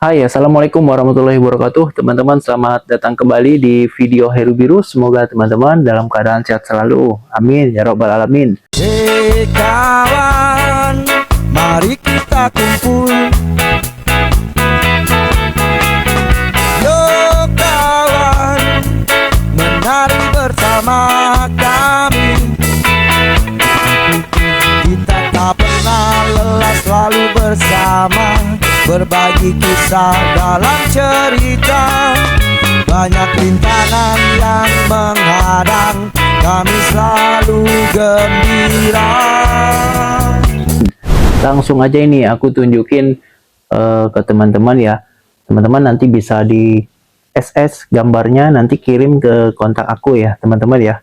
Hai, Assalamualaikum warahmatullahi wabarakatuh. Teman-teman, selamat datang kembali di video Heru Biru. Semoga teman-teman dalam keadaan sehat selalu. Amin, ya robbal alamin. Hei kawan, mari kita kumpul. Yo kawan, menari bersama kami. Kita tak pernah lelah, selalu bersama, berbagi kisah dalam cerita. Banyak rintangan yang menghadang, kami selalu gembira. Langsung aja ini aku tunjukin ke teman-teman ya. Teman-teman nanti bisa di SS gambarnya, nanti kirim ke kontak aku ya teman-teman ya.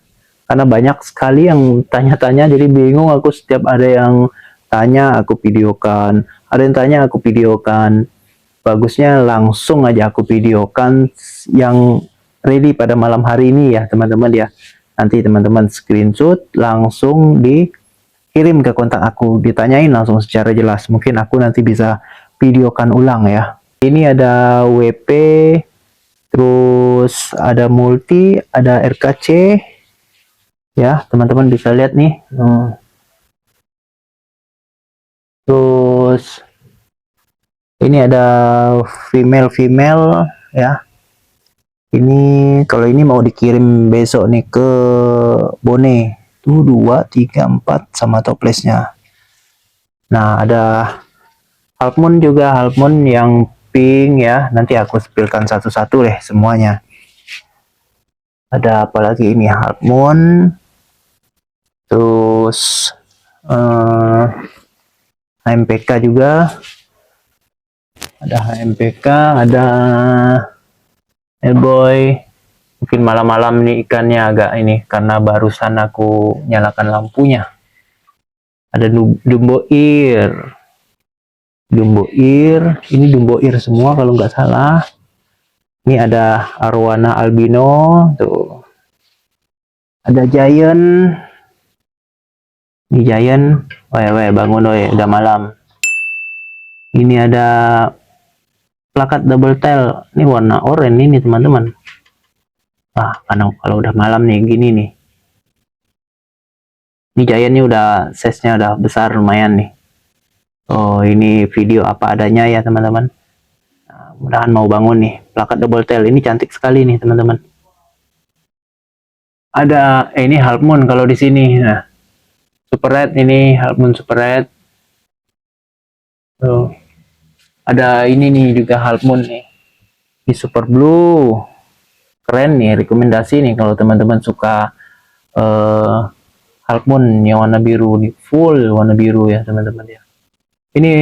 Karena banyak sekali yang tanya-tanya, jadi bingung aku. Setiap ada yang tanya aku videokan, ada yang tanya aku videokan. Bagusnya langsung aja aku videokan yang ready pada malam hari ini ya teman-teman ya. Nanti teman-teman screenshot langsung dikirim ke kontak aku, ditanyain langsung secara jelas. Mungkin aku nanti bisa videokan ulang ya. Ini ada WP, terus ada multi, ada RKC ya, teman-teman bisa lihat nih. Terus ini ada female ya. Ini kalau ini mau dikirim besok nih ke Bone. Tuh 2, 3, 4 sama toplesnya. Nah, ada half moon juga, half moon yang pink ya. Nanti aku spillkan satu-satu deh semuanya. Ada apa lagi ini, half moon. Terus HMPK juga. Ada HMPK, ada Hellboy. Mungkin malam-malam nih ikannya agak ini karena barusan aku nyalakan lampunya. Ada Dumbo Ear. Dumbo Ear, ini Dumbo Ear semua kalau nggak salah. Ini ada Arwana Albino, tuh. Ada Giant. Ini Giant. Weh, bangun weh, udah malam. Ini ada plakat double tail. Ini warna oranye ini teman-teman. Karena kalau udah malam nih gini nih. Ini Giant nih udah size-nya udah besar lumayan nih. Oh, ini video apa adanya ya teman-teman. Mudahan mau bangun nih. Plakat double tail ini cantik sekali nih teman-teman. Ada ini half moon kalau di sini. Nah, super red ini half moon super red. Tuh. Ada ini nih juga half moon nih. Di super blue. Keren nih, rekomendasi nih kalau teman-teman suka half moon yang warna biru nih, full warna biru ya teman-teman ya. Ini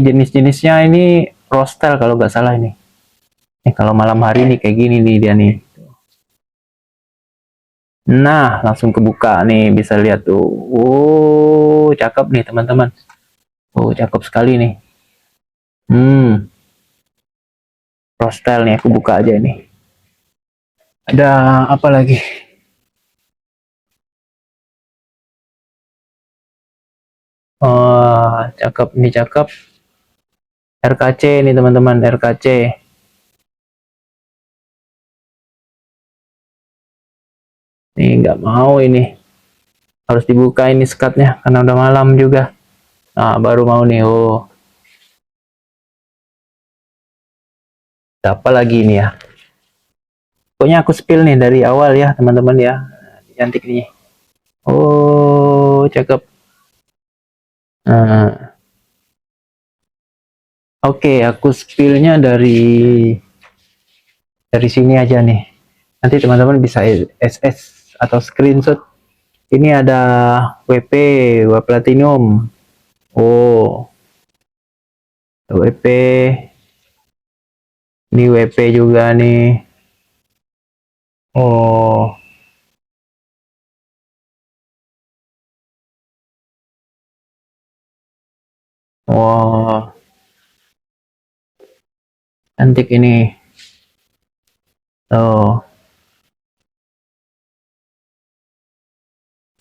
jenis-jenisnya ini rostel kalau nggak salah ini. Kalau malam hari nih kayak gini nih dia nih. Nah, langsung kebuka nih, bisa lihat tuh. Oh, cakep nih teman-teman. Oh, cakep sekali nih. Rostel nih, aku buka aja ini. Ada apa lagi? Oh, cakep nih, cakep. RKC nih teman-teman, RKC. Nih nggak mau ini. Harus dibuka ini skatnya karena udah malam juga. Nah, baru mau nih. Oh. Apa lagi ini ya? Pokoknya aku spill nih dari awal ya teman-teman ya. Cantik nih. Oh, cakep. Oke, aku spillnya dari sini aja nih. Nanti teman-teman bisa SS atau screenshot. Ini ada WP, WP Platinum. Oh, WP. Ini WP juga nih. Oh. Wow, cantik ini. Oh,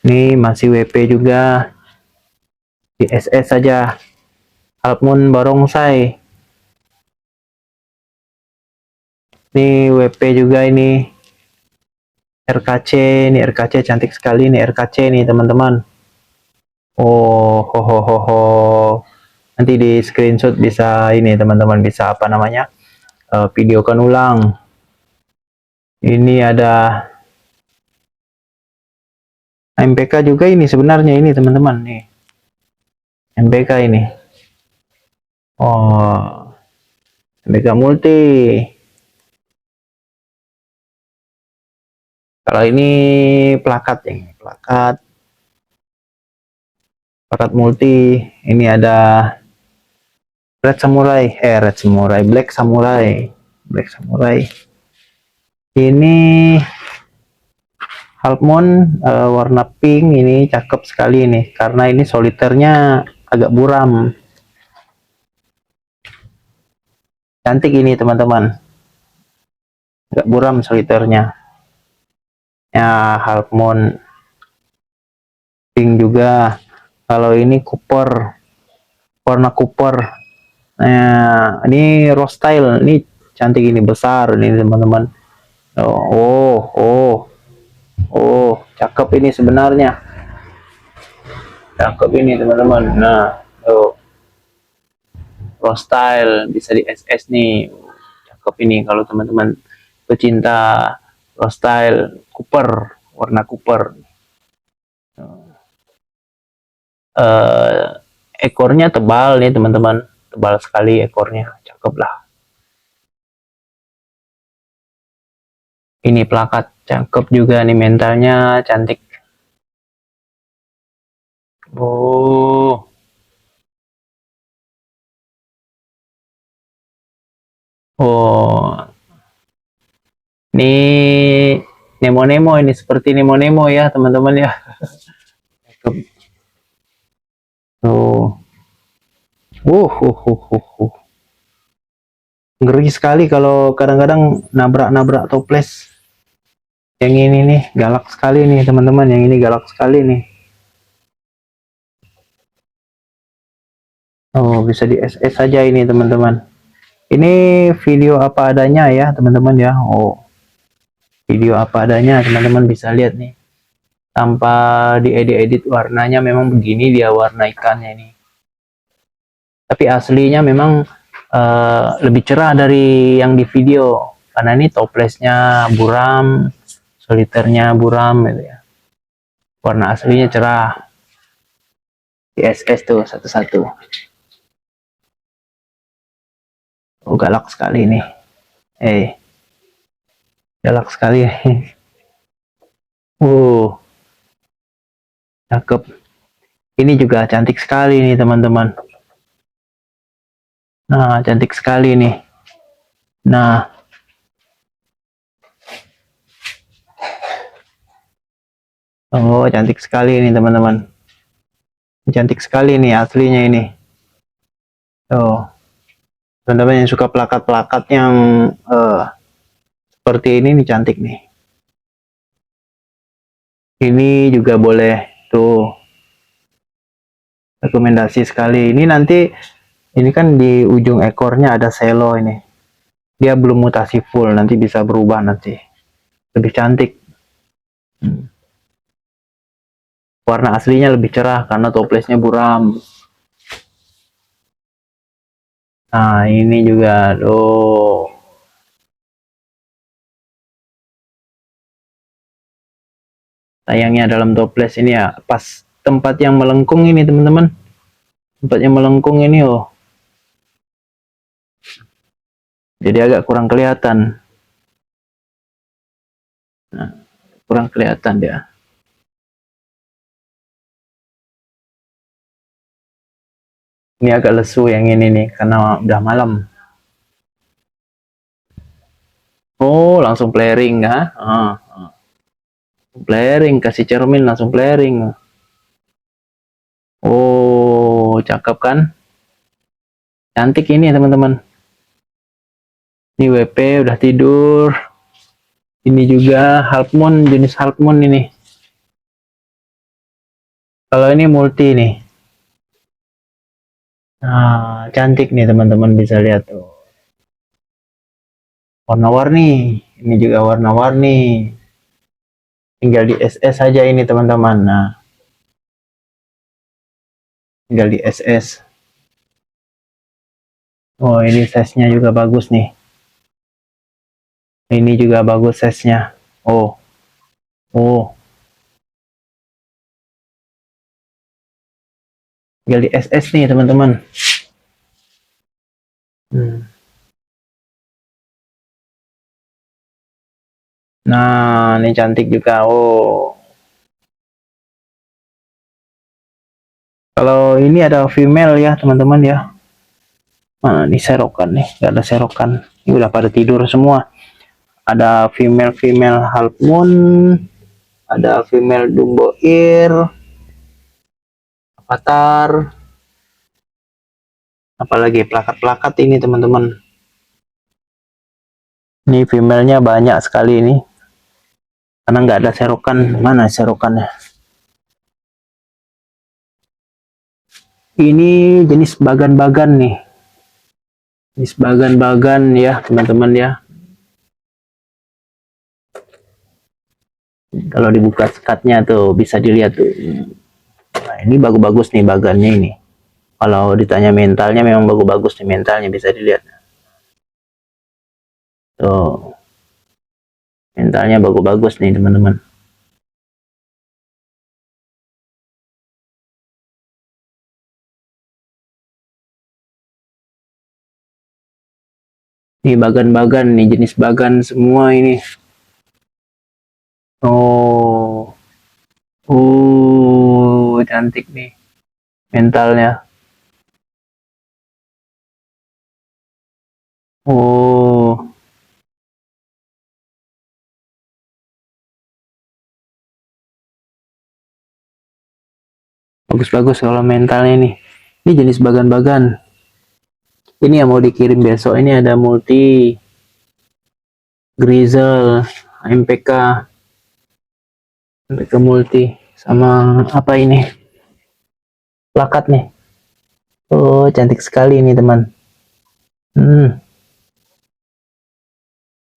ini masih WP juga. Di SS saja. Half moon barongsai. Ini WP juga ini. RKC, ini RKC cantik sekali nih RKC nih teman-teman. Oh, ho ho ho ho. Nanti di screenshot bisa ini teman-teman, bisa apa namanya? Videokan ulang. Ini ada MPK juga ini sebenarnya ini teman-teman nih. MPK ini. Oh, MPK multi. Kalau ini plakat ya, plakat multi. Ini ada Black Samurai. Ini Halfmoon warna pink, ini cakep sekali nih, karena ini soliternya agak buram. Cantik ini teman-teman, agak buram soliternya. Ya, Halfmoon pink juga. Kalau ini Cooper, warna Cooper. Nah, ini rose style, ini cantik, ini besar ini teman-teman. Oh, cakep ini sebenarnya. Cakep ini teman-teman. Nah, rose style bisa di SS nih. Cakep ini kalau teman-teman pecinta rose style Cooper, warna Cooper. Ekornya tebal nih teman-teman, tebal sekali ekornya, cakep lah. Ini plakat cakep juga nih, mentalnya cantik. Oh, ini Nemo ini, seperti Nemo ya teman-teman ya. Cakep. Tuh. Ngeri sekali kalau kadang-kadang nabrak-nabrak toples. Yang ini nih galak sekali nih teman-teman, yang ini galak sekali nih. Oh, bisa di SS saja ini teman-teman. Ini video apa adanya ya teman-teman ya. Oh, video apa adanya teman-teman bisa lihat nih. Tanpa diedit-edit warnanya, memang begini dia warna ikannya ini. Tapi aslinya memang lebih cerah dari yang di video, karena ini toplesnya buram, soliternya buram gitu ya. Warna aslinya cerah. Di SS tuh satu-satu. Oh, galak sekali nih. Galak sekali. Cakep. Ini juga cantik sekali nih teman-teman. Nah, cantik sekali nih. Nah, oh, cantik sekali ini teman-teman. Cantik sekali nih aslinya ini. Oh, teman-teman yang suka plakat-plakat yang seperti ini nih, cantik nih. Ini juga boleh tuh. Rekomendasi sekali. Ini nanti, ini kan di ujung ekornya ada selo ini. Dia belum mutasi full, nanti bisa berubah nanti. Lebih cantik. Warna aslinya lebih cerah karena toplesnya buram. Nah, ini juga tuh. Sayangnya dalam toples ini ya, pas tempat yang melengkung ini teman-teman. Tempat yang melengkung ini jadi agak kurang kelihatan. Nah, kurang kelihatan dia. Ini agak lesu yang ini nih, karena udah malam. Oh, langsung flaring ha? Flaring, kasih cermin langsung flaring. Oh, cakep kan? Cantik ini teman-teman. Ini WP udah tidur. Ini juga Halfmoon, jenis Halfmoon ini. Kalau ini multi nih. Nah, cantik nih teman-teman, bisa lihat tuh. warna-warni. Ini juga warna-warni. Tinggal di SS saja ini teman-teman. Nah, tinggal di SS. Oh, ini size-nya juga bagus nih. Ini juga bagus size-nya. Oh, oh. Tinggal di SS nih teman-teman. Nah, ini cantik juga. Oh, kalau ini ada female ya teman-teman ya. Nah, ini serokan nih, gak ada serokan. Ini udah pada tidur semua. Ada female half moon, ada female dumbo ear, avatar, apalagi plakat-plakat ini teman-teman. Ini female-nya banyak sekali ini, karena nggak ada serokan. Mana serokannya? Ini jenis bagan-bagan nih, jenis bagan-bagan ya teman-teman ya. Kalau dibuka sekatnya tuh bisa dilihat tuh. Nah, ini bagus-bagus nih bagannya ini. Kalau ditanya mentalnya memang bagus-bagus nih, mentalnya bisa dilihat. Tuh, mentalnya bagus-bagus nih teman-teman. Ini bagan-bagan nih, jenis bagan semua ini. Oh, cantik nih mentalnya. Oh, bagus-bagus kalau mentalnya nih. Ini jenis bagan-bagan. Ini yang mau dikirim besok. Ini ada multi, grizzle, MPK, MPK multi, sama apa ini? Plakat nih. Oh, cantik sekali ini teman.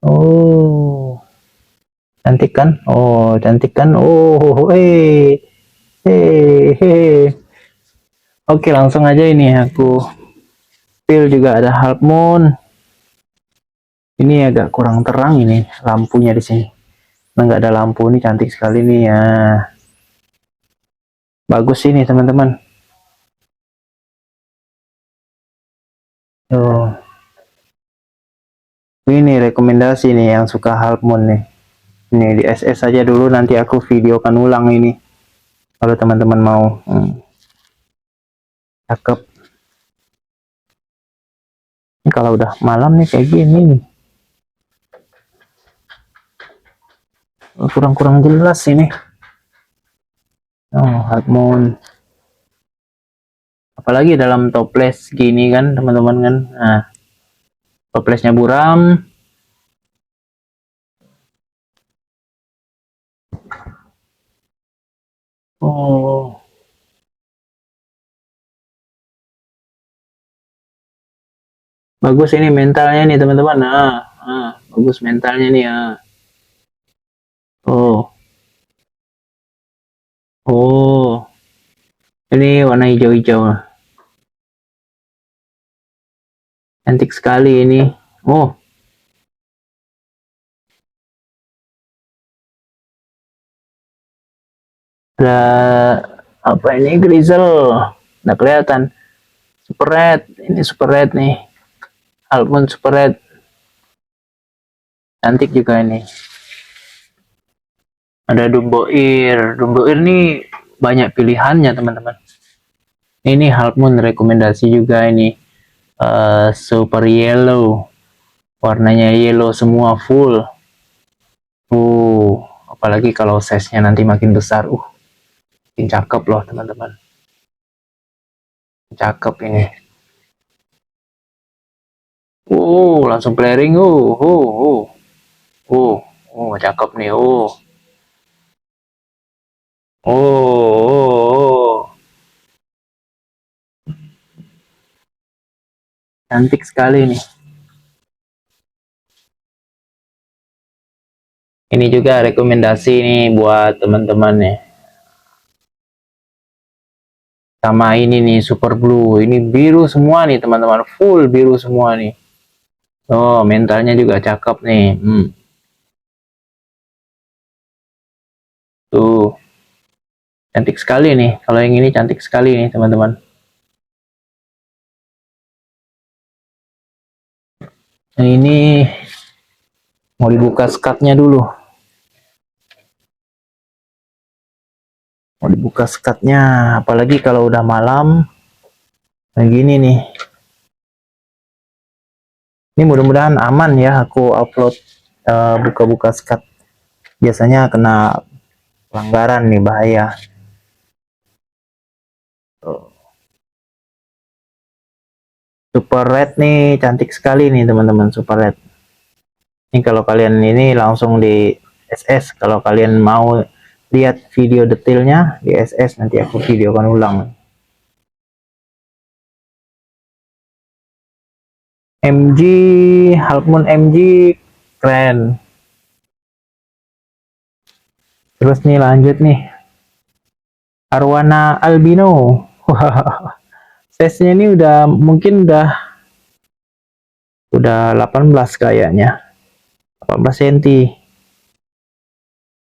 Oh, cantik kan? Oh, cantik kan? Oh, Oke, langsung aja ini aku pil juga ada half moon. Ini agak kurang terang ini lampunya di sini. Nah, nggak ada lampu ini cantik sekali nih ya. Bagus ini teman-teman. Tuh. Ini rekomendasi nih yang suka half moon nih. Ini di SS saja dulu, nanti aku videokan ulang ini. Kalau teman-teman mau. Cakep. Ini kalau udah malam nih kayak gini nih. Kurang-kurang jelas ini. Oh, half moon. Apalagi dalam toples gini kan teman-teman kan. Nah, toplesnya buram. Oh, bagus ini mentalnya nih teman-teman. Bagus mentalnya nih ya. Oh, oh, ini warna hijau-hijau. Cantik sekali ini. Oh, ada apa ini, grizzle. Nggak kelihatan. Super red. Ini super red nih. Almond super red. Cantik juga ini. Ada dumbo ear. Dumbo ear nih banyak pilihannya teman-teman. Ini half moon rekomendasi juga ini. Super yellow. Warnanya yellow semua full. Apalagi kalau size-nya nanti makin besar. Makin cakep loh teman-teman. Cakep ini. Langsung flaring. Cakep nih. Cantik sekali nih. Ini juga rekomendasi nih buat teman-teman nih. Sama ini nih Super Blue, ini biru semua nih teman-teman, full biru semua nih. Oh, mentalnya juga cakep nih. Tuh, cantik sekali nih. Kalau yang ini cantik sekali nih teman-teman. Nah, ini mau dibuka skatnya dulu. Mau dibuka skatnya, apalagi kalau udah malam. Nah, gini nih. Ini mudah-mudahan aman ya aku upload buka-buka skat. Biasanya kena pelanggaran nih, bahaya. Super Red nih cantik sekali nih teman-teman, Super Red. Ini kalau kalian ini langsung di SS, kalau kalian mau lihat video detailnya di SS nanti aku videokan ulang. MG, Half Moon MG keren. Terus nih lanjut nih, Arwana Albino. Wah, size-nya ini udah mungkin udah 18 kayaknya. 18 cm.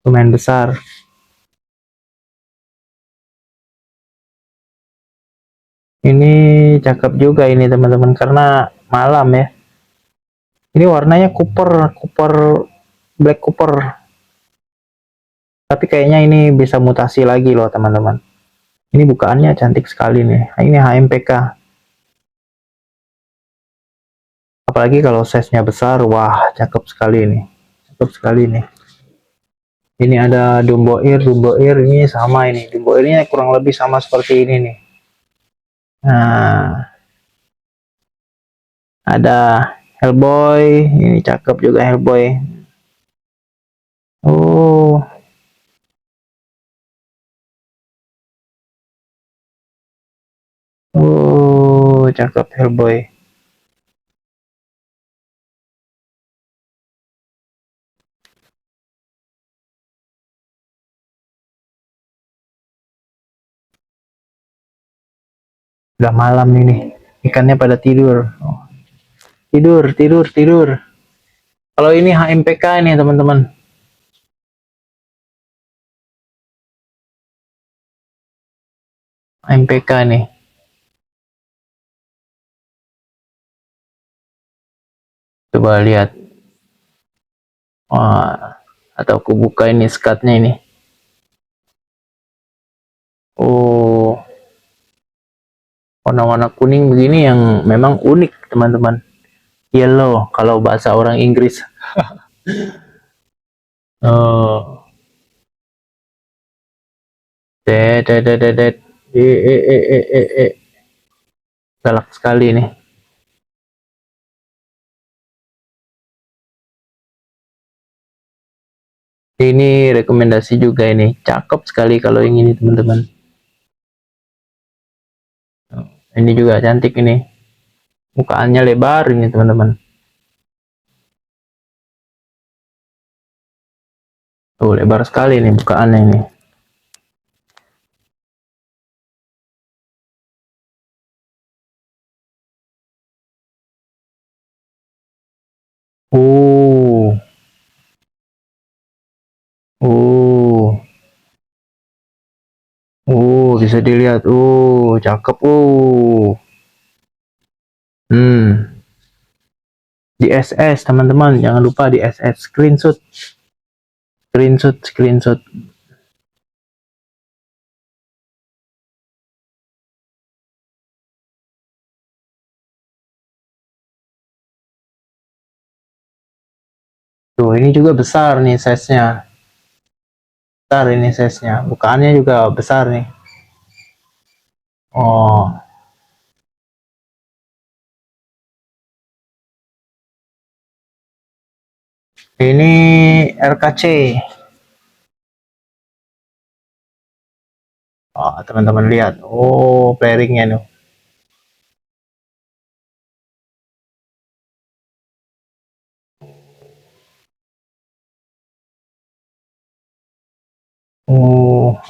Lumayan besar. Ini cakep juga ini teman-teman karena malam ya. Ini warnanya Cooper, Black Cooper. Tapi kayaknya ini bisa mutasi lagi loh teman-teman. Ini bukaannya cantik sekali nih. Ini HMPK. Apalagi kalau size-nya besar, wah cakep sekali nih. Cakep sekali nih. Ini ada Dumbo Ear ini sama ini. Dumbo Ear-nya kurang lebih sama seperti ini nih. Nah, ada Hellboy, ini cakep juga Hellboy. Oh, cakep Hellboy. Udah malam ini, ikannya pada tidur. Oh, tidur, tidur, tidur. Kalau ini HMPK ini teman-teman. HMPK nih. Coba lihat. Wah, atau aku buka ini skatnya ini. Oh, warna-warna kuning begini yang memang unik teman-teman. Yellow kalau bahasa orang Inggris. Oh, dedet, dedet, dedet. Galak sekali nih. Ini rekomendasi juga ini. Cakep sekali kalau yang ini teman-teman. Ini juga cantik ini. Mukaannya lebar ini teman-teman. Tuh lebar sekali nih bukaannya ini. Oh, oh, bisa dilihat. Cakep. Hmm, di SS teman-teman, jangan lupa di SS screenshot, screenshot. Tuh, ini juga besar nih size-nya. Besar ini size-nya. Bukaannya juga besar nih. Oh, ini RKC. Oh, teman-teman lihat. Oh, pairingnya nih.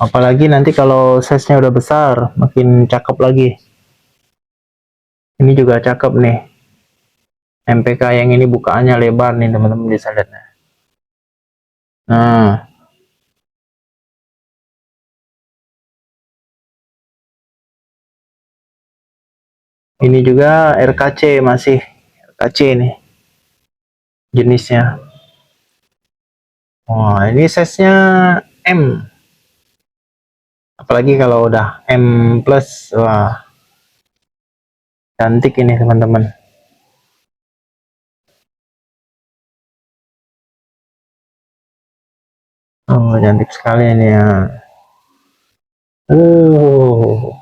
apalagi nanti kalau size-nya udah besar, makin cakep lagi. Ini juga cakep nih. MPK yang ini bukaannya lebar nih, teman-teman bisa lihat. Nah, ini juga RKC, masih RKC nih jenisnya. Wah, ini size-nya M. Apalagi kalau udah M plus, wah, cantik ini teman-teman. Oh, cantik sekali ini ya. Oh,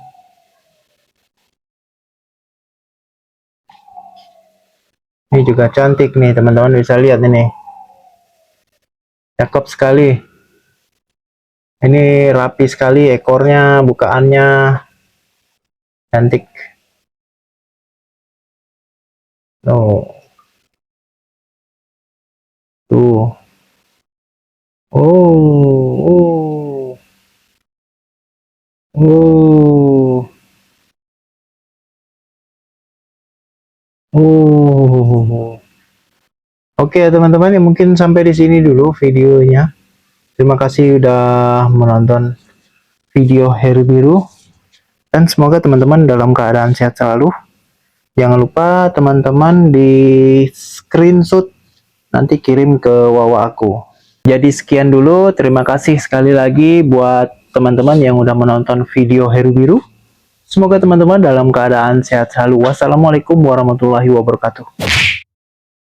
ini juga cantik nih teman-teman, bisa lihat ini. Cakep sekali. Ini rapi sekali ekornya, bukaannya cantik. Oh, tuh. Oh, oh, oh, oh. Oke teman-teman, ya mungkin sampai di sini dulu videonya. Terima kasih udah menonton video Heri Biru, dan semoga teman-teman dalam keadaan sehat selalu. Jangan lupa teman-teman di screenshot nanti kirim ke Wawa aku. Jadi sekian dulu, terima kasih sekali lagi buat teman-teman yang udah menonton video Heri Biru. Semoga teman-teman dalam keadaan sehat selalu. Wassalamualaikum warahmatullahi wabarakatuh.